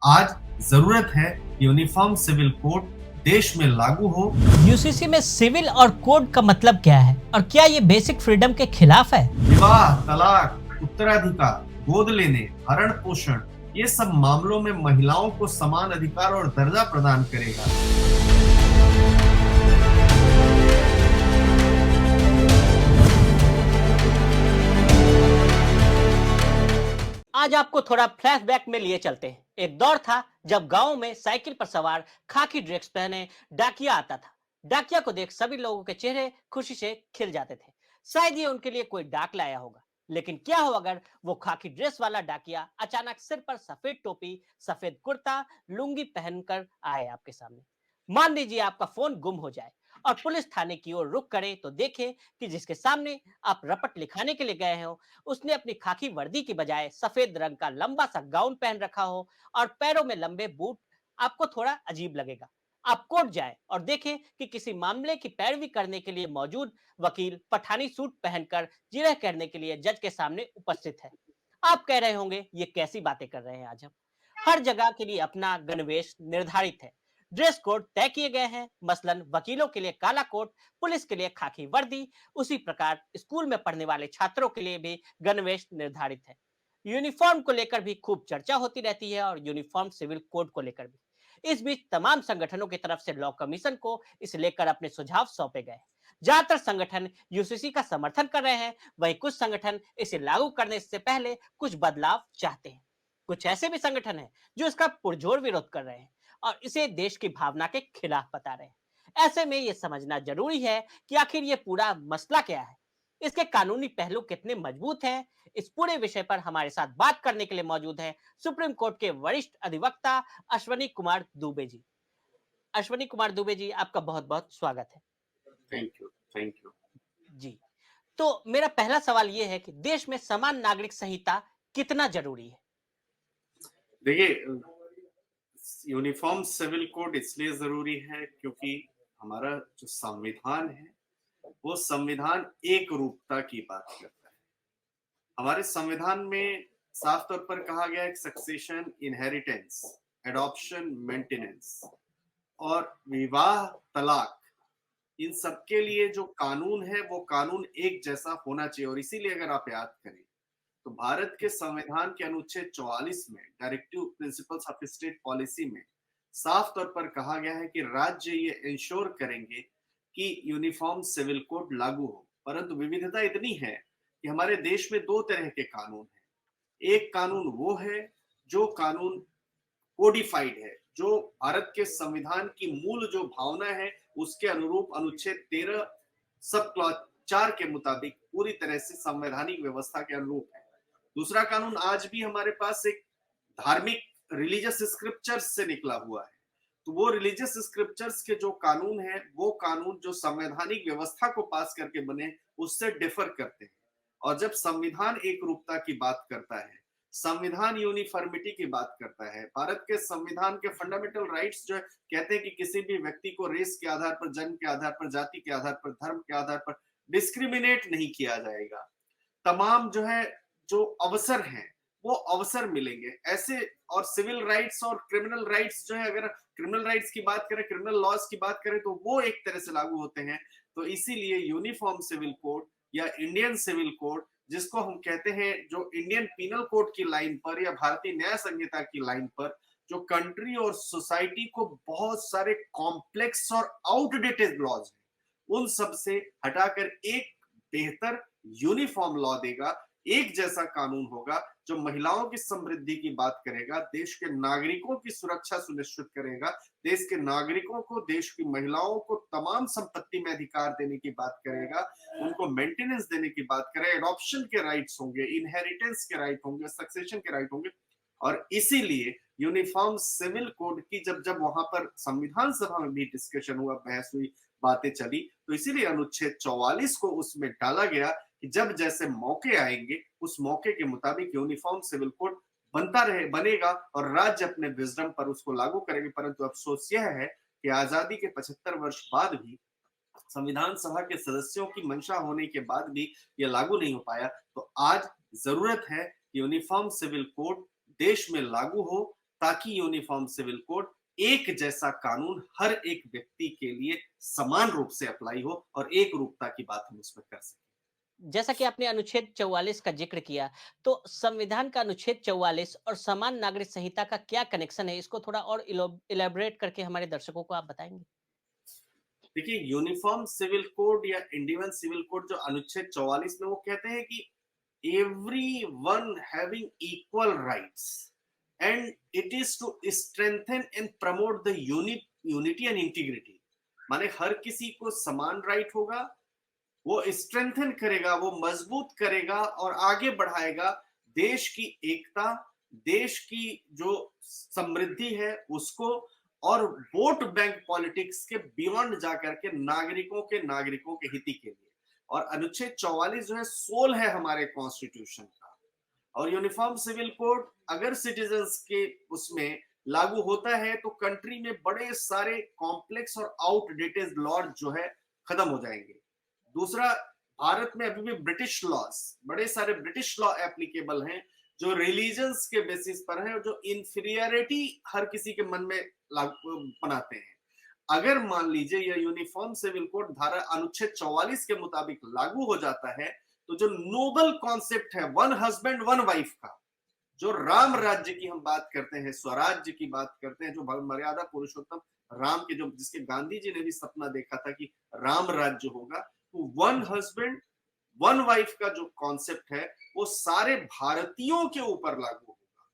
आज जरूरत है कि यूनिफॉर्म सिविल कोड देश में लागू हो। यूसीसी में सिविल और कोड का मतलब क्या है और क्या ये बेसिक फ्रीडम के खिलाफ है? विवाह, तलाक, उत्तराधिकार, गोद लेने, भरण पोषण, ये सब मामलों में महिलाओं को समान अधिकार और दर्जा प्रदान करेगा। आज आपको थोड़ा फ्लैशबैक में लिए चलते हैं। एक दौर था जब गांव में साइकिल पर सवार खाकी ड्रेस पहने डाकिया आता था। डाकिया को देख सभी लोगों के चेहरे खुशी से खिल जाते थे। शायद ये उनके लिए कोई डाक लाया होगा। लेकिन क्या हो अगर वो खाकी ड्रेस वाला डाकिया अचानक सिर पर सफेद टोपी, सफेद कुर्ता, लुंगी पहनकर आए आपके सामने। मान लीजिए आपका फोन गुम हो जाए और पुलिस थाने की ओर रुख करे तो देखे कि जिसके सामने आप रपट लिखाने के लिए गए हो उसने अपनी खाकी वर्दी की बजाय सफेद रंग का लंबा सा गाउन पहन रखा हो और पैरों में लंबे बूट। आपको थोड़ा अजीब लगेगा। आप कोर्ट जाए और देखें कि किसी मामले की पैरवी करने के लिए मौजूद वकील पठानी सूट पहनकर जिरह करने के लिए जज के सामने उपस्थित है। आप कह रहे होंगे ये कैसी बातें कर रहे हैं आज हम। हर जगह के लिए अपना गणवेश निर्धारित है। ड्रेस कोड तय किए गए हैं। मसलन वकीलों के लिए काला कोट, पुलिस के लिए खाकी वर्दी। उसी प्रकार स्कूल में पढ़ने वाले छात्रों के लिए भी गणवेश निर्धारित है। यूनिफॉर्म को लेकर भी खूब चर्चा होती रहती है और यूनिफॉर्म सिविल कोड को लेकर भी। इस बीच तमाम संगठनों की तरफ से लॉ कमीशन को इसे लेकर अपने सुझाव सौंपे गए। ज्यादातर संगठन यूसीसी का समर्थन कर रहे हैं, वहीं कुछ संगठन इसे लागू करने से पहले कुछ बदलाव चाहते हैं। कुछ ऐसे भी संगठन हैं जो इसका पुरजोर विरोध कर रहे हैं और इसे देश की भावना के खिलाफ बता रहे हैं। ऐसे में यह समझना जरूरी है कि आखिर ये पूरा मसला क्या है, इसके कानूनी पहलू कितने मजबूत हैं। इस पूरे विषय पर हमारे साथ बात करने के लिए मौजूद हैं सुप्रीम कोर्ट के वरिष्ठ अधिवक्ता अश्वनी कुमार दुबे जी। अश्वनी कुमार दुबे जी, आपका बहुत बहुत स्वागत है। Thank you, thank you. जी, तो मेरा पहला सवाल यह है कि देश में समान नागरिक संहिता कितना जरूरी है? देखिए, यूनिफॉर्म सिविल कोड इसलिए जरूरी है क्योंकि हमारा जो संविधान है वो संविधान एक रूपता की बात करता है। हमारे संविधान में साफ तौर पर कहा गया है सक्सेशन, इनहेरिटेंस, एडॉप्शन, मेंटेनेंस और विवाह, तलाक, इन सबके लिए जो कानून है वो कानून एक जैसा होना चाहिए। और इसीलिए अगर आप याद करें तो भारत के संविधान के अनुच्छेद 44 में directive principles of state policy में साफ तौर पर कहा गया है कि राज्य ये इंश्योर करेंगे कि यूनिफॉर्म सिविल कोड लागू हो। परंतु विविधता इतनी है कि हमारे देश में दो तरह के कानून हैं। एक कानून वो है जो कानून कोडिफाइड है, जो भारत के संविधान की मूल जो भावना है उसके अनुरूप अनुच्छेद 13 सब क्लॉज 4 के मुताबिक पूरी तरह से संवैधानिक व्यवस्था के अनुरूप है। दूसरा कानून आज भी हमारे पास एक धार्मिक रिलीजियस स्क्रिप्चर्स से निकला हुआ है। तो वो रिलीजियस स्क्रिप्चर्स के जो कानून है वो कानून जो संवैधानिक व्यवस्था को पास करके बने उससे डिफर करते हैं। और जब संविधान एक रूपता की बात करता है, संविधान यूनिफॉर्मिटी की बात करता है, भारत के संविधान के फंडामेंटल राइट्स जो है कहते हैं कि किसी भी व्यक्ति को रेस के आधार पर, जन्म के आधार पर, जाति के आधार पर, धर्म के आधार पर डिस्क्रिमिनेट नहीं किया जाएगा। तमाम जो है जो अवसर हैं वो अवसर मिलेंगे ऐसे। और सिविल राइट्स और क्रिमिनल राइट्स जो है, अगर क्रिमिनल राइट्स की बात करें, क्रिमिनल लॉज की बात करें तो वो एक तरह से लागू होते हैं। तो इसीलिए यूनिफॉर्म सिविल कोड या इंडियन सिविल कोड, जिसको हम कहते हैं, जो इंडियन पीनल कोड की लाइन पर या भारतीय न्याय संहिता की लाइन पर जो कंट्री और सोसाइटी को बहुत सारे कॉम्प्लेक्स और आउटडेटेड लॉज हैं उन सब से हटाकर एक बेहतर यूनिफॉर्म लॉ देगा, एक जैसा कानून होगा जो महिलाओं की समृद्धि की बात करेगा, देश के नागरिकों की सुरक्षा सुनिश्चित करेगा, देश के नागरिकों को, देश की महिलाओं को तमाम संपत्ति में अधिकार देने की बात करेगा, उनको मेंटेनेंस देने की बात करेगा, एडॉप्शन के राइट्स होंगे, इनहेरिटेंस के राइट होंगे, सक्सेशन के राइट होंगे। और इसीलिए यूनिफॉर्म सिविल कोड की जब जब वहां पर संविधान सभा में भी डिस्कशन हुआ, बहस हुई, बातें चली, तो इसीलिए अनुच्छेद 44 को उसमें डाला गया कि जब जैसे मौके आएंगे उस मौके के मुताबिक यूनिफॉर्म सिविल कोड बनता रहे, बनेगा और राज्य अपने विजडम पर उसको लागू करेंगे। परंतु अफसोस यह है कि आजादी के 75 वर्ष बाद भी, संविधान सभा के सदस्यों की मंशा होने के बाद भी यह लागू नहीं हो पाया। तो आज जरूरत है कि यूनिफॉर्म सिविल कोड देश में लागू हो, ताकि यूनिफॉर्म सिविल कोड एक जैसा कानून हर एक व्यक्ति के लिए समान रूप से अप्लाई हो और एक रूपता की बात हम उसमें कर सकें। जैसा कि आपने अनुच्छेद 44 का जिक्र किया, तो संविधान का अनुच्छेद 44 और समान नागरिक संहिता का क्या कनेक्शन है? इसको थोड़ा और इलैबोरेट करके हमारे दर्शकों को आप बताएँगे? देखिए, यूनिफॉर्म सिविल कोड या इंडियन सिविल कोड जो अनुच्छेद 44 में वो कहते हैं कि everyone having equal rights and it is to strengthen and promote the unity and integrity। माने हर किसी को समान राइट होगा, वो स्ट्रेंथन करेगा, वो मजबूत करेगा और आगे बढ़ाएगा देश की एकता, देश की जो समृद्धि है उसको, और वोट बैंक पॉलिटिक्स के बियॉन्ड जाकर के नागरिकों के हित के लिए। और अनुच्छेद 44 जो है सोल है हमारे कॉन्स्टिट्यूशन का। और यूनिफॉर्म सिविल कोड अगर सिटीजन्स के उसमें लागू होता है तो कंट्री में बड़े सारे कॉम्प्लेक्स और आउटडेटेड लॉ जो है खत्म हो जाएंगे। दूसरा, भारत में अभी भी ब्रिटिश लॉज, बड़े सारे ब्रिटिश लॉ एप्लीकेबल हैं जो रिलीजन्स के बेसिस पर है और जो इंफीरियरिटी हर किसी के मन में बनाते हैं। अगर मान लीजिए यह यूनिफॉर्म सिविल कोड धारा अनुच्छेद 44 के मुताबिक लागू हो जाता है तो जो नोबल कॉन्सेप्ट है वन हस्बैंड वन वाइफ का, जो राम राज्य की हम बात करते हैं, स्वराज्य की बात करते हैं, जो मर्यादा पुरुषोत्तम राम के, जो जिसके गांधी जी ने भी सपना देखा था कि राम राज्य होगा, तो वन हस्बैंड वन वाइफ का जो कॉन्सेप्ट है वो सारे भारतीयों के ऊपर लागू होगा।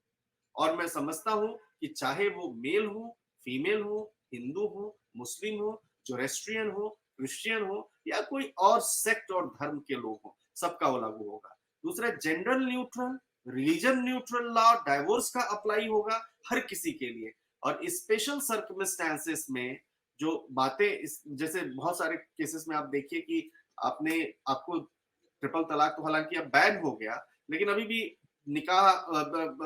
और मैं समझता हूं कि चाहे वो मेल हो, फीमेल हो, हिंदू हो, मुस्लिम हो, जोरेस्ट्रियन हो, क्रिश्चियन हो या कोई और सेक्ट और धर्म के लोग हो, सबका वो लागू होगा। दूसरा, gender neutral, religion neutral law, divorce का अप्लाई होगा हर किसी के लिए। और स्पेशल सर्कमस्टेंसेस में जो बातें जैसे बहुत सारे केसेस में आप देखिए कि आपको ट्रिपल तलाक तो हालांकि अब बैन हो गया, लेकिन अभी भी निकाह,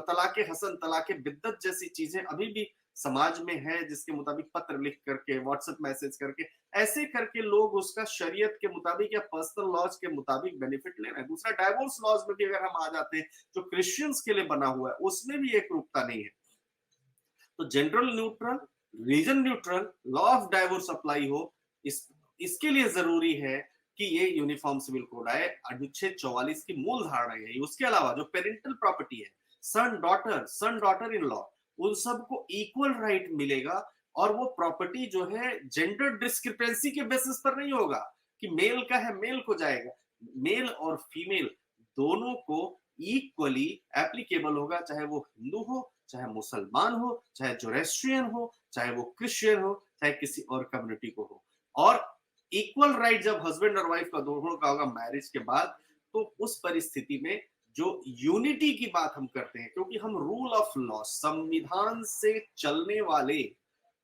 तलाके हसन, तलाके बिद्दत जैसी चीजें अभी भी समाज में है, जिसके मुताबिक पत्र लिख करके, व्हाट्सएप मैसेज करके, ऐसे करके लोग उसका शरीयत के मुताबिक या पर्सनल लॉज के मुताबिक बेनिफिट ले रहे हैं। दूसरा, डाइवोर्स लॉज में भी अगर हम आ जाते हैं जो क्रिश्चियंस के लिए बना हुआ है उसमें भी एक रूपता नहीं है। तो general neutral, reason neutral law of divorce apply हो, इसके लिए जरूरी है कि ये यूनिफॉर्म सिविल कोड आए। अनुच्छेद 44 की मूल धारणा है। उसके अलावा जो पेरेंटल प्रॉपर्टी है, सन डॉटर इन लॉ, उन सबको इक्वल राइट मिलेगा। और वो प्रॉपर्टी जो है जेंडर डिस्क्रिपेंसी के बेसिस पर नहीं होगा कि मेल का है मेल को जाएगा, मेल और फीमेल दोनों को इक्वली एप्लीकेबल होगा, चाहे वो हिंदू हो, चाहे मुसलमान हो, चाहे जोरेस्ट्रियन हो, चाहे वो क्रिश्चियन हो, चाहे किसी और कम्युनिटी को हो। और इक्वल राइट जब हस्बैंड और वाइफ का दोनों का होगा मैरिज के बाद, तो उस परिस्थिति में जो यूनिटी की बात हम करते हैं, क्योंकि हम रूल ऑफ लॉ, संविधान से चलने वाले,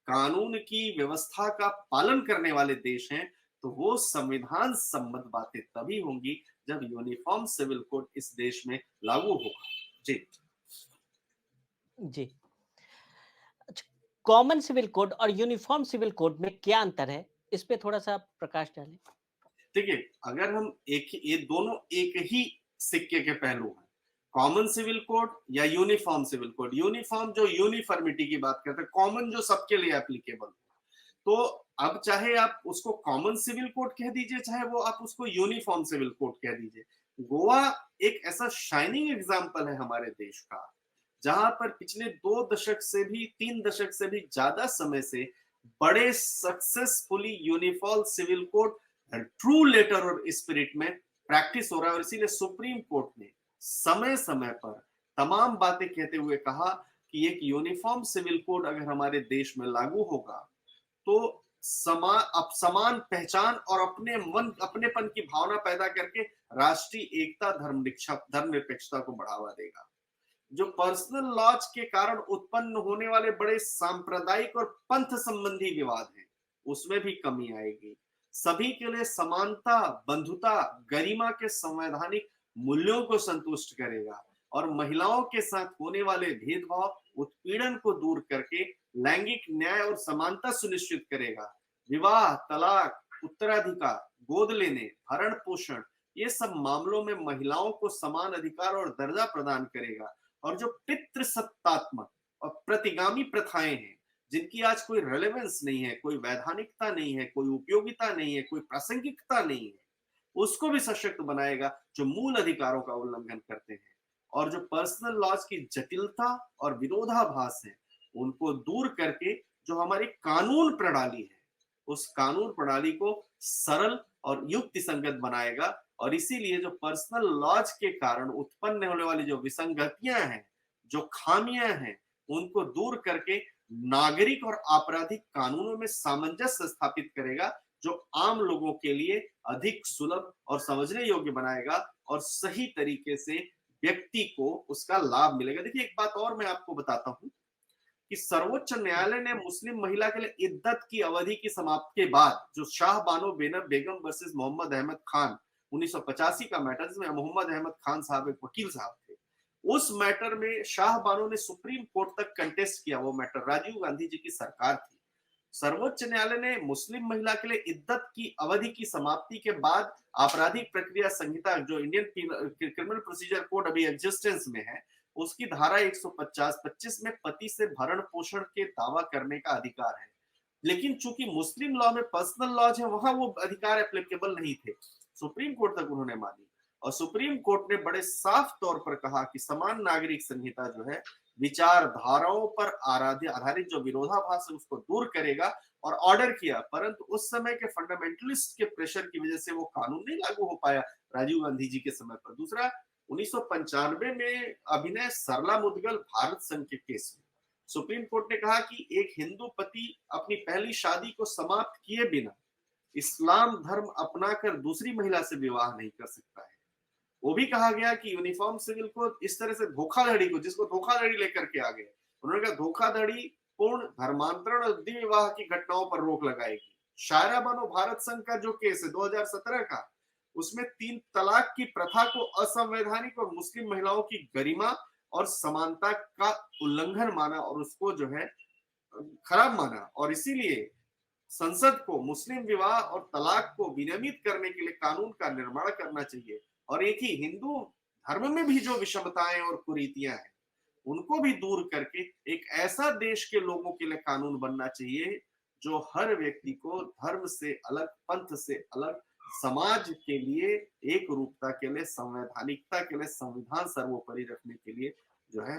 कानून की व्यवस्था का पालन करने वाले देश हैं, तो वो संविधान सम्मत बातें तभी होंगी जब यूनिफॉर्म सिविल कोड इस देश में लागू होगा। जी जी। अच्छा, कॉमन सिविल कोड और यूनिफॉर्म सिविल कोड में क्या अंतर है? इस पे थोड़ा-सा प्रकाश डालें। देखिए, अगर हम ये दोनों एक ही सिक्के के पहलू हैं, कॉमन सिविल कोड या यूनिफॉर्म सिविल कोड। यूनिफॉर्म जो यूनिफॉर्मिटी की बात करते हैं, कॉमन जो सबके लिए एप्लीकेबल हो। तो अब चाहे आप उसको कॉमन सिविल कोड कह दीजिए, चाहे वो आप उसको यूनिफॉर्म सिविल कोड कह दीजिए। गोवा एक ऐसा शाइनिंग एग्जाम्पल है हमारे देश का, जहां पर पिछले 3 दशक से भी ज्यादा समय से बड़े successfully uniform civil code true letter और स्पिरिट में प्रैक्टिस हो रहा है। और इसीलिए सुप्रीम कोर्ट ने समय समय पर तमाम बातें कहते हुए कहा कि एक यूनिफॉर्म सिविल कोड अगर हमारे देश में लागू होगा तो समान पहचान और अपनेपन की भावना पैदा करके राष्ट्रीय एकता, धर्मनिरपेक्षता को बढ़ावा देगा। जो पर्सनल लॉज के कारण उत्पन्न होने वाले बड़े सांप्रदायिक और पंथ संबंधी विवाद हैं, उसमें भी कमी आएगी। सभी के लिए समानता, बंधुता, गरिमा के संवैधानिक मूल्यों को संतुष्ट करेगा और महिलाओं के साथ होने वाले भेदभाव, उत्पीड़न को दूर करके लैंगिक न्याय और समानता सुनिश्चित करेगा। विवाह, तलाक, उत्तराधिकार, गोद लेने, भरण पोषण, ये सब मामलों में महिलाओं को समान अधिकार और दर्जा प्रदान करेगा। और जो पितृसत्तात्मक प्रतिगामी प्रथाएं हैं, जिनकी आज कोई रेलेवेंस नहीं है, कोई वैधानिकता नहीं है, कोई उपयोगिता नहीं है, कोई प्रासंगिकता नहीं है, उसको भी सशक्त बनाएगा जो मूल अधिकारों का उल्लंघन करते हैं। और जो पर्सनल लॉज की जटिलता और विरोधाभास है, उनको दूर करके जो हमारी कानून प्रणाली है, उस कानून प्रणाली को सरल और युक्ति संगत बनाएगा। और इसीलिए जो पर्सनल लॉज के कारण उत्पन्न होने वाली जो विसंगतियां हैं, जो खामियां हैं, उनको दूर करके नागरिक और आपराधिक कानूनों में सामंजस्य स्थापित करेगा, जो आम लोगों के लिए अधिक सुलभ और समझने योग्य बनाएगा और सही तरीके से व्यक्ति को उसका लाभ मिलेगा। देखिए, एक बात और मैं आपको बताता हूं कि सर्वोच्च न्यायालय ने मुस्लिम महिला के लिए इद्दत की अवधि की समाप्ति के बाद जो शाह बानो बेगम वर्सेस मोहम्मद अहमद खान 1985 का मैटर, जिसमें मोहम्मद अहमद खान साहब एक वकील साहब थे, उस मैटर में शाह बानो ने सुप्रीम कोर्ट तक कंटेस्ट किया। वो मैटर राजीव गांधी जी की सरकार थी। सर्वोच्च न्यायालय ने मुस्लिम महिला के लिए इद्दत की अवधि की समाप्ति के बाद आपराधिक प्रक्रिया संहिता, जो इंडियन क्रिमिनल प्रोसीजर कोड अभी एग्जिस्टेंस में है, उसकी धारा 150-25 में पति से भरण पोषण के दावा करने का अधिकार है। लेकिन चूंकि मुस्लिम लॉ में पर्सनल लॉज है, वहां वो अधिकार एप्लीकेबल नहीं थे। सुप्रीम कोर्ट तक उन्होंने मानी और सुप्रीम कोर्ट ने बड़े साफ तौर पर कहा कि समान नागरिक संहिता जो है विचारधाराओं पर आधारित जो विरोधाभास है उसको दूर करेगा और ऑर्डर किया। परंतु उस समय के फंडामेंटलिस्ट के प्रेशर की वजह से वो कानून नहीं लागू हो पाया राजीव गांधी जी के समय पर। दूसरा, 1995 में अभिनय सरला मुदगल भारत संघ के केस में सुप्रीम कोर्ट ने कहा कि एक हिंदू पति अपनी पहली शादी को समाप्त किए बिना इस्लाम धर्म अपनाकर दूसरी महिला से विवाह नहीं कर सकता है। वो भी कहा गया कि यूनिफॉर्म सिविल कोड इस तरह से धोखाधड़ी को, जिसको धोखाधड़ी लेकर के आ गए, उन्होंने कहा धोखाधड़ी, पूर्ण धर्मांतरण और द्वि विवाह की घटनाओं पर रोक लगाएगी। शायरा बानो भारत संघ का जो केस है 2017 का, उसमें 3 तलाक की प्रथा को असंवैधानिक और मुस्लिम महिलाओं की गरिमा और समानता का उल्लंघन माना और उसको जो है खराब माना। और इसीलिए संसद को मुस्लिम विवाह और तलाक को विनियमित करने के लिए कानून का निर्माण करना चाहिए। और एक ही हिंदू धर्म में भी जो विषमताएं और कुरीतियां हैं, उनको भी दूर करके एक ऐसा देश के लोगों के लिए कानून बनना चाहिए जो हर व्यक्ति को धर्म से अलग, पंथ से अलग, समाज के लिए एक रूपता के लिए, संवैधानिकता के लिए, संविधान सर्वोपरि रखने के लिए जो है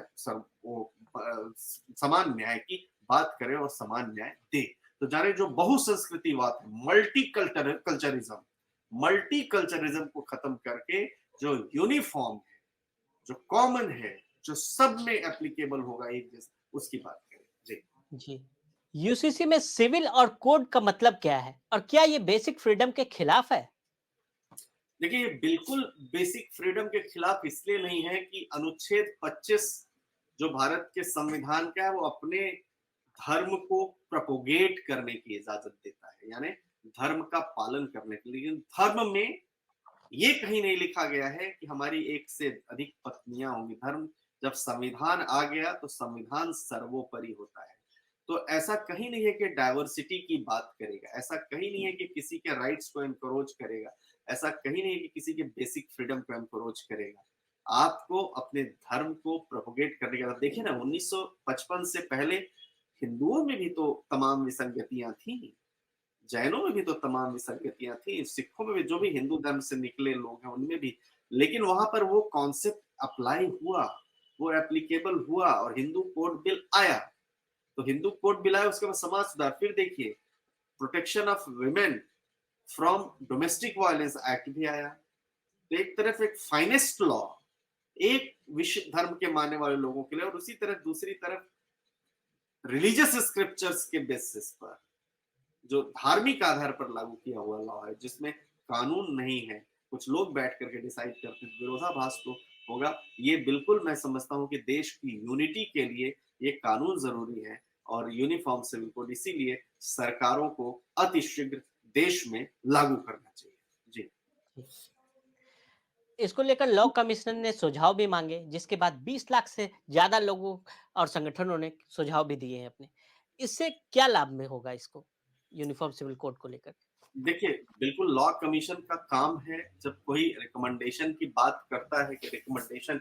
समान न्याय की बात करे और समान न्याय दे। तो जाने जो बहुसंस्कृतिवाद है, मल्टीकल्चरिज्म को खत्म करके जो यूनिफॉर्म है, जो कॉमन है, जो सब में एप्लीकेबल होगा एक जैसा, उसकी बात करें। जी जी, यूसीसी में सिविल और कोड का मतलब क्या है और क्या ये बेसिक फ्रीडम के खिलाफ है? देखिए, ये बिल्कुल बेसिक फ्रीडम के खिलाफ इसलिए नहीं है कि अनुच्छेद 25 जो भारत के संविधान का है, वो अपने धर्म को प्रोपोगेट करने की इजाजत देता है, यानी धर्म का पालन करने के लिए। लेकिन धर्म में ये कहीं नहीं लिखा गया है कि हमारी एक से अधिक पत्नियां होंगी। धर्म, जब संविधान आ गया तो संविधान सर्वोपरि होता है। तो ऐसा कहीं नहीं है कि डाइवर्सिटी की बात करेगा, ऐसा कहीं नहीं है कि किसी के राइट्स को एनकरेज करेगा, ऐसा कहीं नहीं है कि किसी के बेसिक फ्रीडम को एनकरेज करेगा। आपको अपने धर्म को प्रोपोगेट करने का। देखिए ना, 1955 से पहले हिंदुओं में भी तो तमाम विसंगतियां थी, जैनों में भी तो तमाम विसंगतियां थी, सिखों में भी, जो भी हिंदू धर्म से निकले लोग हैं उनमें भी। लेकिन वहां पर वो कॉन्सेप्ट अप्लाई हुआ, वो एप्लीकेबल हुआ और हिंदू कोड बिल आया। तो हिंदू कोड बिल आया, उसके बाद समाज सुधार। फिर देखिए, protection of women from domestic violence act भी आया। तो एक तरफ एक फाइनेस्ट लॉ एक विश्व धर्म के मानने वाले लोगों के लिए, और उसी तरह दूसरी तरफ रिलीजियस स्क्रिप्चर्स के बेसिस पर जो धार्मिक आधार पर लागू किया हुआ लॉ है, जिसमें कानून नहीं है, कुछ लोग बैठ करके डिसाइड करते हैं, विरोधाभास तो होगा। ये बिल्कुल मैं समझता हूं कि देश की यूनिटी के लिए ये कानून जरूरी है और यूनिफॉर्म सिविल कोड इसीलिए सरकारों को अतिशीघ्र देश में लागू करना चाहिए। जी, इसको लेकर लॉ कमिश्नर ने सुझाव भी मांगे, जिसके बाद 20 लाख से ज्यादा लोगों और संगठनों ने सुझाव भी दिए हैं अपने। इससे क्या लाभ में होगा इसको, यूनिफॉर्म सिविल कोड को लेकर? देखिए, बिल्कुल लॉ कमीशन का काम है, जब कोई रिकमेंडेशन की बात करता है कि रिकमेंडेशन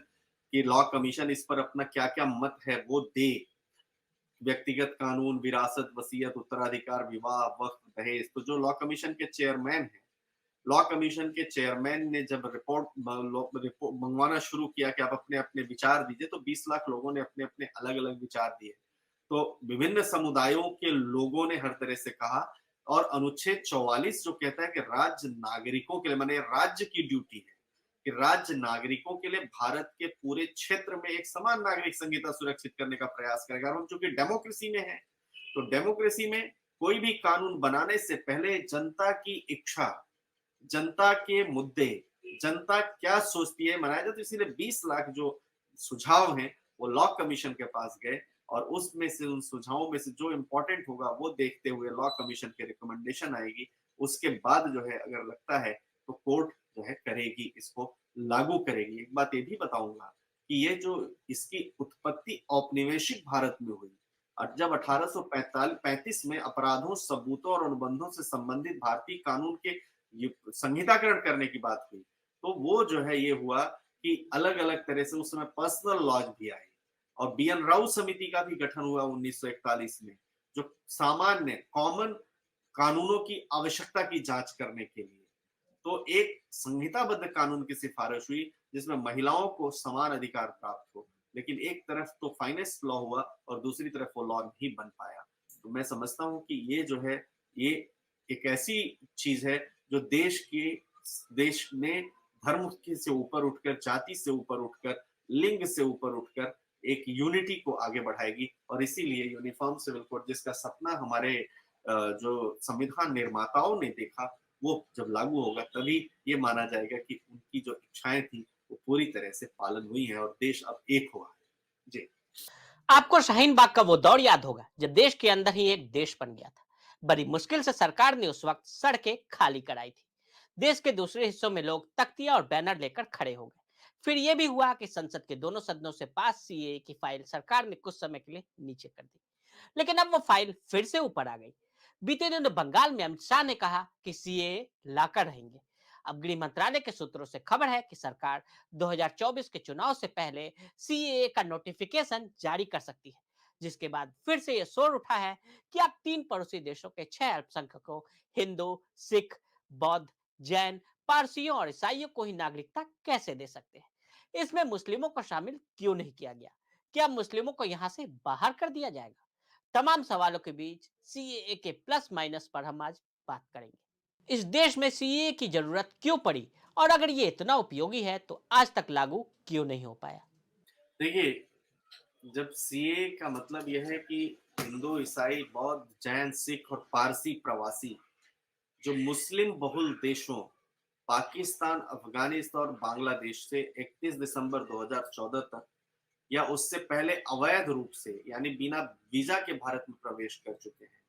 कि लॉ कमीशन इस पर अपना क्या क्या मत है वो दे, व्यक्तिगत कानून, विरासत, वसीयत, उत्तराधिकार, विवाह, वक्फ, दहेज। तो जो लॉ कमीशन के चेयरमैन हैं, लॉ कमीशन के चेयरमैन ने जब रिपोर्ट मंगवाना शुरू किया कि आप अपने अपने विचार दीजिए, तो 20 लाख लोगों ने अपने अपने अलग अलग विचार दिए। तो विभिन्न समुदायों के लोगों ने हर तरह से कहा, और अनुच्छेद 44 जो कहता है कि राज्य नागरिकों के लिए, माने राज्य की ड्यूटी है कि राज्य नागरिकों के लिए भारत के पूरे क्षेत्र में एक समान नागरिक संहिता सुरक्षित करने का प्रयास करेगा। और हम चूंकि डेमोक्रेसी में है, तो डेमोक्रेसी में कोई भी कानून बनाने से पहले जनता की इच्छा, जनता के मुद्दे, जनता क्या सोचती है मनाया जाए। तो इसीलिए 20 लाख जो सुझाव हैं वो लॉ कमीशन के पास गए, और उसमें से, उन सुझावों में से जो इंपॉर्टेंट होगा वो देखते हुए लॉ कमीशन के रिकमेंडेशन आएगी। उसके बाद जो है अगर लगता है तो कोर्ट जो है करेगी, इसको लागू करेगी। एक बात ये भी बताऊंगा कि ये जो इसकी उत्पत्ति औपनिवेशिक भारत में हुई, और जब 1835 में अपराधों, सबूतों और अनुबंधों से संबंधित भारतीय कानून के ये संहिताकरण करने की बात हुई, तो वो जो है ये हुआ कि अलग अलग तरह से उस समय पर्सनल लॉज भी आए, और बी.एन. राउ समिति का भी गठन हुआ 1941 में, जो सामान्य कॉमन कानूनों की आवश्यकता की जांच करने के लिए। तो एक संहिताबद्ध कानून की सिफारिश हुई जिसमें महिलाओं को समान अधिकार प्राप्त हो, लेकिन एक तरफ तो फाइनेस्ट लॉ हुआ और दूसरी तरफ वो लॉ नहीं बन पाया। तो मैं समझता हूं कि ये जो है, ये एक ऐसी चीज है जो देश में धर्म से ऊपर उठकर, जाति से ऊपर उठकर, लिंग से ऊपर उठकर एक यूनिटी को आगे बढ़ाएगी। और इसीलिए यूनिफॉर्म सिविल कोड, जिसका सपना हमारे जो संविधान निर्माताओं ने देखा, वो जब लागू होगा तभी ये माना जाएगा कि उनकी जो इच्छाएं थी वो पूरी तरह से पालन हुई है और देश अब एक हुआ है। जी। आपको शाहीन बाग का वो दौर याद होगा जब देश के अंदर ही एक देश बन गया था। बड़ी मुश्किल से सरकार ने उस वक्त सड़कें खाली कराई थी। देश के दूसरे हिस्सों में लोग तख्तियां और बैनर लेकर खड़े हो गए। फिर यह भी हुआ कि संसद के दोनों सदनों से पास सीए की फाइल सरकार ने कुछ समय के लिए नीचे कर दी, लेकिन अब वो फाइल फिर से ऊपर आ गई। बीते दिनों बंगाल में अमित शाह ने कहा कि सीए लाकर रहेंगे। अब गृह मंत्रालय के सूत्रों से खबर है कि सरकार 2024 के चुनाव से पहले सीएए का नोटिफिकेशन जारी कर सकती है, जिसके बाद फिर से यह शोर उठा है कि अब 3 पड़ोसी देशों के 6 अल्पसंख्यकों, हिंदू, सिख, बौद्ध, जैन, पारसियों और ईसाइयों को ही नागरिकता कैसे दे सकते हैं। इसमें मुस्लिमों को शामिल क्यों नहीं किया गया? क्या मुस्लिमों को यहां से बाहर कर दिया जाएगा? तमाम सवालों के बीच सीएए के प्लस माइनस पर हम आज बात करेंगे। इस देश में सीएए की जरूरत क्यों पड़ी, और अगर ये इतना उपयोगी है तो आज तक लागू क्यों नहीं हो पाया? देखिए, जब सीए का मतलब यह है कि हिंदू, ईसाई, बौद्ध, जैन, सिख और पारसी प्रवासी जो मुस्लिम बहुल देशों पाकिस्तान, अफगानिस्तान और बांग्लादेश से 31 दिसंबर 2014 तक या उससे पहले अवैध रूप से, यानी बिना वीजा के भारत में प्रवेश कर चुके हैं,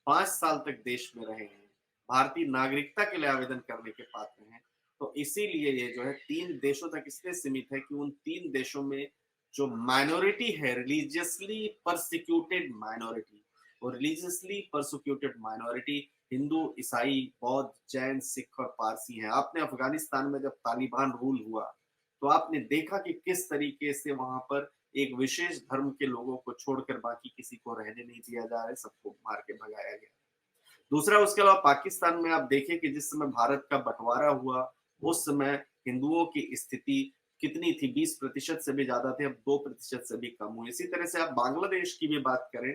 5 साल तक देश में रहे हैं, भारतीय नागरिकता के लिए आवेदन करने के पात्र हैं, तो इसीलिए ये जो है 3 देशों तक इसलिए सीमित है कि उन 3 देशों में जो माइनॉरिटी है, रिलीजियसली परसिक्यूटेड माइनॉरिटी, और रिलीजियसली परसिक्यूटेड माइनॉरिटी हिंदू, ईसाई, बौद्ध, जैन, सिख और पारसी हैं। आपने अफगानिस्तान में जब तालिबान रूल हुआ तो आपने देखा कि किस तरीके से वहां पर एक विशेष धर्म के लोगों को छोड़कर बाकी किसी को रहने नहीं दिया जा रहा है, सबको मार के भगाया गया। दूसरा, उसके अलावा पाकिस्तान में आप देखें कि जिस समय भारत का बंटवारा हुआ उस समय हिंदुओं की स्थिति कितनी थी, 20% से भी ज्यादा थे, अब 2% से भी कम हुई। इसी तरह से आप बांग्लादेश की भी बात करें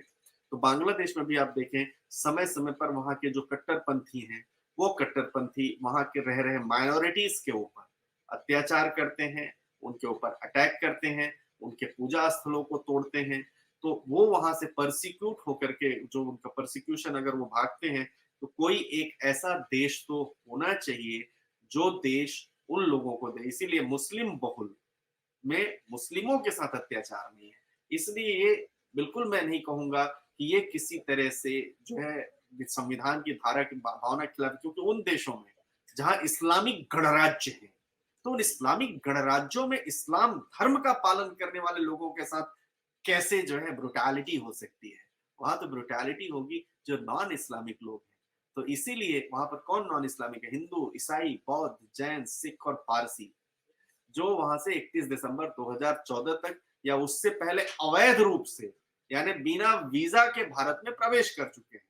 तो बांग्लादेश में भी आप देखें समय समय पर वहां के जो कट्टरपंथी हैं वो कट्टरपंथी वहां के रह रहे माइनॉरिटीज के ऊपर अत्याचार करते हैं, उनके ऊपर अटैक करते हैं, उनके पूजा स्थलों को तोड़ते हैं। तो वो वहां से परसिक्यूट होकर के, जो उनका परसिक्यूशन, अगर वो भागते हैं तो कोई एक ऐसा देश तो होना चाहिए जो देश उन लोगों को दे। इसीलिए मुस्लिम बहुल में मुस्लिमों के साथ अत्याचार नहीं है। इसलिए ये बिल्कुल मैं नहीं कहूंगा कि ये किसी तरह से जो है संविधान की धारा की भावना के खिलाफ, क्योंकि उन देशों में जहां इस्लामिक गणराज्य है, तो उन इस्लामिक गणराज्यों में इस्लाम धर्म का पालन करने वाले लोगों के साथ कैसे जो है ब्रुटैलिटी हो सकती है? वहां तो ब्रुटैलिटी होगी जो नॉन इस्लामिक लोग हैं। तो इसीलिए वहां पर कौन नॉन इस्लामिक है? हिंदू, ईसाई, बौद्ध, जैन, सिख और पारसी, जो वहां से 31 दिसंबर 2014 तक या उससे पहले अवैध रूप से यानी बिना वीजा के भारत में प्रवेश कर चुके हैं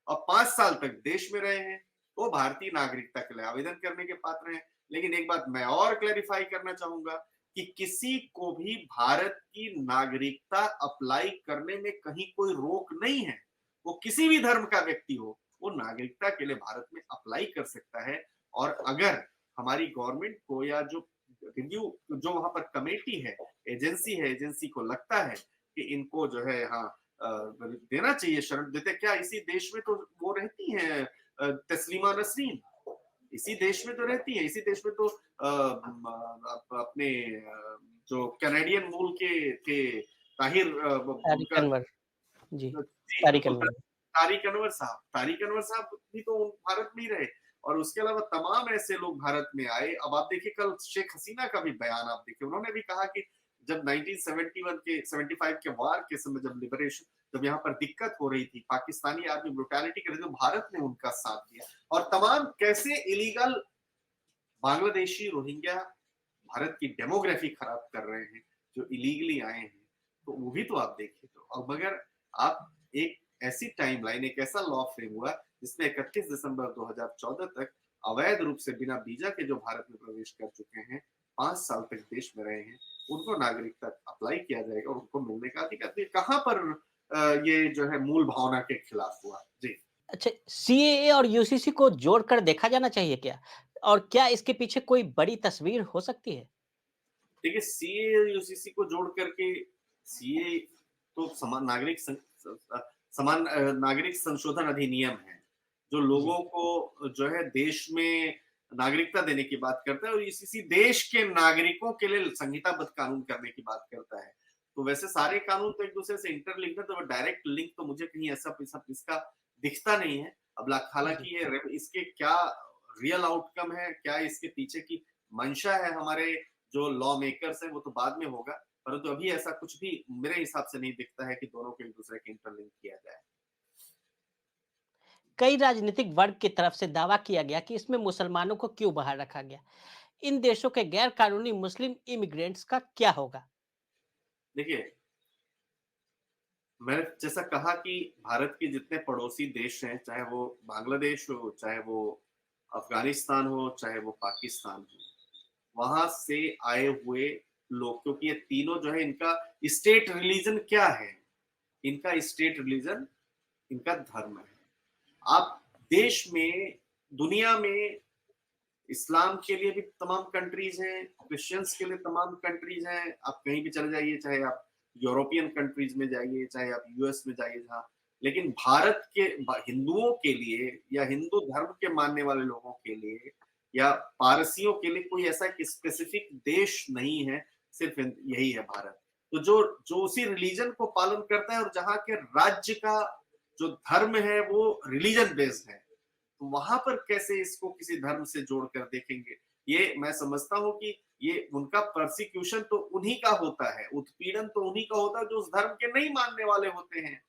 और 5 साल तक देश में रहे हैं, वो भारतीय नागरिकता के लिए आवेदन करने के पात्र हैं। लेकिन एक बात मैं और क्लैरिफाई करना चाहूंगा कि किसी को भी भारत की नागरिकता अप्लाई करने में कहीं कोई रोक नहीं है। वो किसी भी धर्म का व्यक्ति हो, वो नागरिकता के लिए भारत में अप्लाई कर सकता है। और अगर हमारी गवर्नमेंट को या जो रिव्यू जो वहां पर कमेटी है, एजेंसी को लगता है कि इनको जो है यहाँ देना चाहिए, शरण देते क्या इसी देश में तो वो रहती हैं तस्लीमा नसरीन, इसी देश में तो रहती है, इसी देश में तो अपने जो कैनेडियन मूल के थे ताहिर तारिक उनका अनवर। जी, जी तारिक बिल्कुल अनवर। तारिक अनवर साहब भी तो भारत में ही रहे और उसके अलावा तमाम ऐसे लोग भारत में आए। अब आप देखिए कल शेख हसीना का भी बयान आप देखिए, उन्होंने भी कहा कि जब 1971 के 75 के वार के समय जब लिबरेशन जब यहाँ पर दिक्कत हो रही थी, पाकिस्तानी आर्मी ब्रुटैलिटी कर रही थी, तो भारत ने उनका साथ दिया। और तमाम कैसे इलीगल बांग्लादेशी रोहिंग्या भारत की डेमोग्राफी खराब कर रहे हैं, जो इलीगली आए हैं, तो वो भी तो आप देखिए। तो अब मगर आप एक ऐसी टाइमलाइन, एक ऐसा लॉ फ्रेम हुआ जिसमें 31 दिसंबर 2014 तक अवैध रूप से बिना वीजा के जो भारत में प्रवेश कर चुके हैं, 5 साल तक देश में रहे हैं, उनको नागरिकता अप्लाई किया जाएगा और उनको मिलने का अधिकार। तो कहाँ पर ये जो है मूल भावना के खिलाफ हुआ? जी। अच्छा, सीएए और यूसीसी को जोड़कर देखा जाना चाहिए क्या? और क्या इसके पीछे कोई बड़ी तस्वीर हो सकती है? देखिए सीए यूसीसी को जोड़ करके सीए तो समान नागरिक संशोधन अधिनियम है जो जी। लोगों को जो है देश में नागरिकता देने की बात करता है और यूसीसी देश के नागरिकों के लिए संहिताबद्ध कानून करने की बात करता है। तो वैसे सारे कानून तो एक दूसरे से इंटरलिंक्ड है, तो डायरेक्ट लिंक तो मुझे कहीं ऐसा इसका दिखता नहीं है। अब जी। हालांकि ये इसके क्या रियल आउटकम है, क्या इसके पीछे की मंशा है हमारे जो लॉ मेकर्स है, वो तो बाद में होगा। परंतु अभी ऐसा कुछ भी मेरे हिसाब से नहीं दिखता है कि दोनों को एक दूसरे के इंटरलिंक किया जाए। कई राजनीतिक वर्ग की तरफ से दावा किया गया कि इसमें मुसलमानों को क्यों बाहर रखा गया? इन देशों के गैर कानूनी मुस्लिम इमिग्रेंट्स का क्या होगा? देखिए, मैंने जैसा कहा कि भारत के जितने पड़ोसी देश हैं, चाहे वो बांग्लादेश हो, चाहे वो अफगानिस्तान हो, चाहे वो पाकिस्तान हो, वहां से आए हुए लोग, क्योंकि ये तीनों जो है इनका स्टेट रिलीजन क्या है? इनका स्टेट रिलीजन इनका धर्म है। आप देश में, दुनिया में इस्लाम के लिए भी तमाम कंट्रीज हैं, क्रिश्चियंस के लिए तमाम कंट्रीज हैं। आप कहीं भी चले जाइए, चाहे आप यूरोपियन कंट्रीज में जाइए, चाहे आप यूएस में जाइए, जहाँ लेकिन भारत के हिंदुओं के लिए या हिंदू धर्म के मानने वाले लोगों के लिए या पारसियों के लिए कोई ऐसा स्पेसिफिक देश नहीं है, सिर्फ यही है भारत। तो जो जो उसी रिलीजन को पालन करता है और जहाँ के राज्य का जो धर्म है वो रिलीजन बेस्ड है, तो वहां पर कैसे इसको किसी धर्म से जोड़कर देखेंगे? ये मैं समझता हूं कि ये उनका प्रोसिक्यूशन तो उन्हीं का होता है, उत्पीड़न तो उन्हीं का होता है जो उस धर्म के नहीं मानने वाले होते हैं।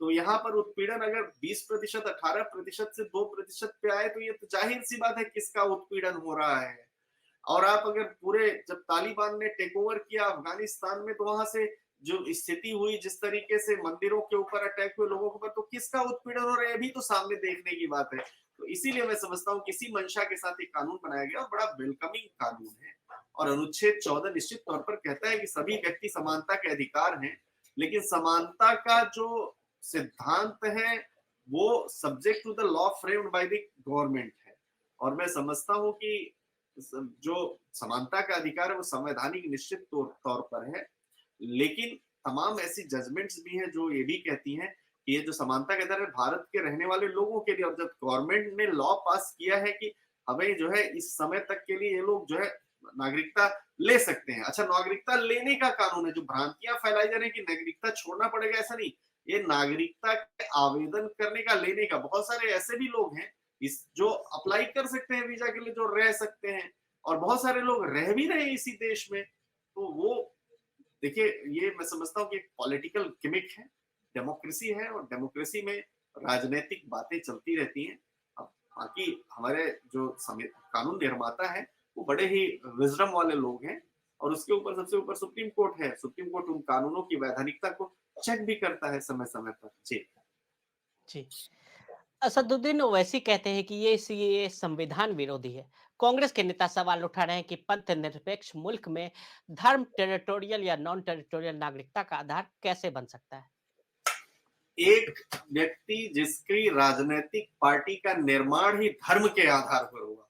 तो यहाँ पर उत्पीड़न अगर 20%, 18% से 2% पे आए, तो ये तो जाहिर सी बात है किसका उत्पीड़न हो रहा है। और आप अगर पूरे जब तालिबान ने टेक ओवर किया अफगानिस्तान में, तो वहां से जो स्थिति हुई, जिस तरीके से मंदिरों के ऊपर अटैक हुए लोगों के ऊपर, तो किसका उत्पीड़न हो रहा है, भी तो सामने देखने की बात है। तो इसीलिए मैं समझता हूँ किसी मंशा के साथ एक कानून बनाया गया और बड़ा वेलकमिंग कानून है। और अनुच्छेद 14 निश्चित तौर पर कहता है कि सभी व्यक्ति समानता के अधिकार हैं, लेकिन समानता का जो सिद्धांत है वो subject to the law framed by the government है। और मैं समझता हूँ कि जो समानता का अधिकार है वो संवैधानिक निश्चित तौर पर है, लेकिन तमाम ऐसी जजमेंट्स भी हैं जो ये भी कहती हैं कि ये जो समानता का अधिकार है भारत के रहने वाले लोगों के लिए। और जब गवर्नमेंट ने लॉ पास किया है कि हमें जो है इस समय तक के लिए ये लोग जो है नागरिकता ले सकते हैं। अच्छा, नागरिकता लेने का कानून है। जो भ्रांतियां फैलाई जा रही है कि नागरिकता छोड़ना पड़ेगा, ऐसा नहीं। ये नागरिकता के आवेदन करने का, लेने का, बहुत सारे ऐसे भी लोग हैं इस जो अप्लाई कर सकते हैं वीजा के लिए, जो रह सकते हैं, और बहुत सारे लोग रह भी रहे हैं इसी देश में। तो वो देखिए, ये मैं समझता हूँ कि पॉलिटिकल गिमिक है, डेमोक्रेसी है, और डेमोक्रेसी में राजनीतिक बातें चलती रहती हैं। अब बाकी हमारे जो कानून निर्माता है वो बड़े ही विजडम वाले लोग हैं, और उसके ऊपर सबसे ऊपर सुप्रीम कोर्ट है। सुप्रीम कोर्ट उन कानूनों की वैधानिकता को चेक भी करता है समय समय पर। जी। जी। असदुद्दीन ओवैसी कहते हैं कि ये सीएए संविधान विरोधी है। कांग्रेस के नेता सवाल उठा रहे हैं कि पंथ निरपेक्ष मुल्क में धर्म टेरिटोरियल या नॉन टेरिटोरियल नागरिकता का आधार कैसे बन सकता है? एक व्यक्ति जिसकी राजनीतिक पार्टी का निर्माण ही धर्म के आधार पर हुआ,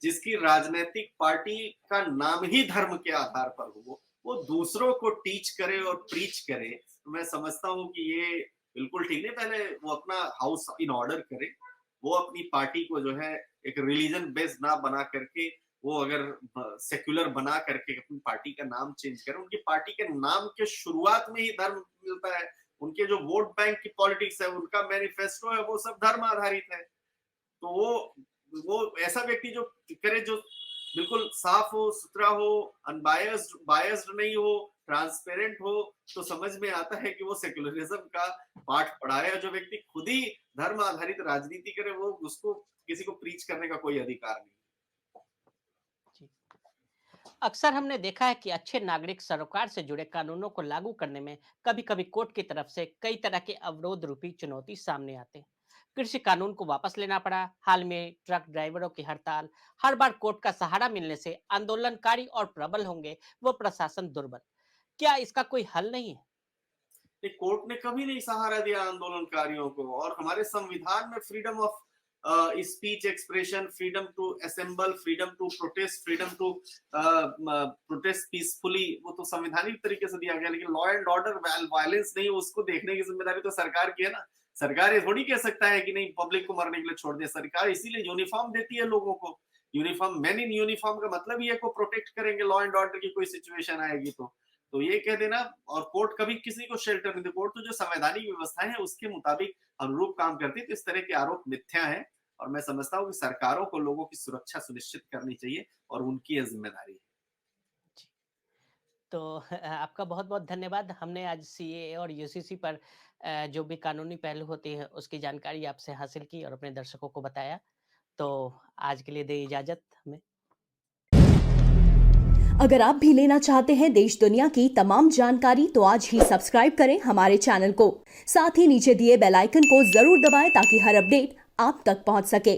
जिसकी राजनीतिक पार्टी का नाम ही धर्म के आधार पर हो, वो दूसरों को टीच करे और प्रीच करे, तो मैं समझता हूँ कि ये बिल्कुल ठीक नहीं। पहले वो अपना हाउस इन ऑर्डर करे, वो अपनी पार्टी को जो है एक रिलीजन बेस्ड ना बना करके, वो अगर सेक्युलर बना करके अपनी पार्टी का नाम चेंज करे, उनकी पार्टी के नाम के शुरुआत में ही धर्म मिलता है। उनके जो वोट बैंक की पॉलिटिक्स है, उनका मैनिफेस्टो है, वो सब धर्म आधारित है। तो वो ऐसा व्यक्ति जो करे, जो बिल्कुल साफ हो, सुथरा हो, अनबायस्ड बायस्ड नहीं हो, ट्रांसपेरेंट हो, तो समझ में आता है कि वो सेक्युलरिज्म का पाठ पढ़ाया। जो व्यक्ति खुद ही धर्म आधारित राजनीति करे, वो उसको किसी को प्रीच करने का कोई अधिकार नहीं। जी। अक्सर हमने देखा है कि अच्छे नागरिक सरोकार से जुड़े कानूनों को लागू करने में कभी-कभी कोर्ट की तरफ से कई तरह के अवरोध रूपी चुनौती सामने आते हैं। कृषि कानून को वापस लेना पड़ा, हाल में ट्रक ड्राइवरों की हड़ताल। हर बार कोर्ट का सहारा मिलने से आंदोलनकारी और प्रबल होंगे, वो प्रशासन दुर्बल। क्या इसका कोई हल नहीं है? कोर्ट ने कभी नहीं सहारा दिया आंदोलनकारियों को, और हमारे संविधान में freedom of speech expression, freedom to assemble, freedom to protest, freedom to protest peacefully, वो तो संवैधानिक तरीके से दिया गया। लेकिन लॉ एंड ऑर्डर, वायलेंस नहीं, उसको देखने की जिम्मेदारी तो सरकार की है ना। सरकार ये थोड़ी कह सकता है कि नहीं पब्लिक को मरने के लिए छोड़ दिया। सरकार इसीलिए यूनिफॉर्म देती है लोगों को। यूनिफॉर्म, मैन इन यूनिफॉर्म का मतलब ही है को प्रोटेक्ट करेंगे लॉ एंड ऑर्डर की कोई सिचुएशन आएगी तो ये कह देना। और कोर्ट कभी किसी को शेल्टर नहीं दे। कोर्ट तो जो संवैधानिक व्यवस्था है उसके मुताबिक अनुरूप काम करती है। तो इस तरह के आरोप मिथ्या है, और मैं समझता हूँ कि सरकारों को लोगों की सुरक्षा सुनिश्चित करनी चाहिए, और उनकी यह जिम्मेदारी है। जी। तो आपका बहुत-बहुत धन्यवाद। हमने आज सीएए और यूसीसी पर जो भी कानूनी पहलू होती है उसकी जानकारी आपसे हासिल की और अपने दर्शकों को बताया। तो आज के लिए दें इजाज़त हमें। अगर आप भी लेना चाहते हैं देश दुनिया की तमाम जानकारी तो आज ही सब्सक्राइब करें हमारे चैनल को। साथ ही नीचे दिए बेल आइकन को जरूर दबाएं ताकि हर अपडेट आप तक पहुंच सके।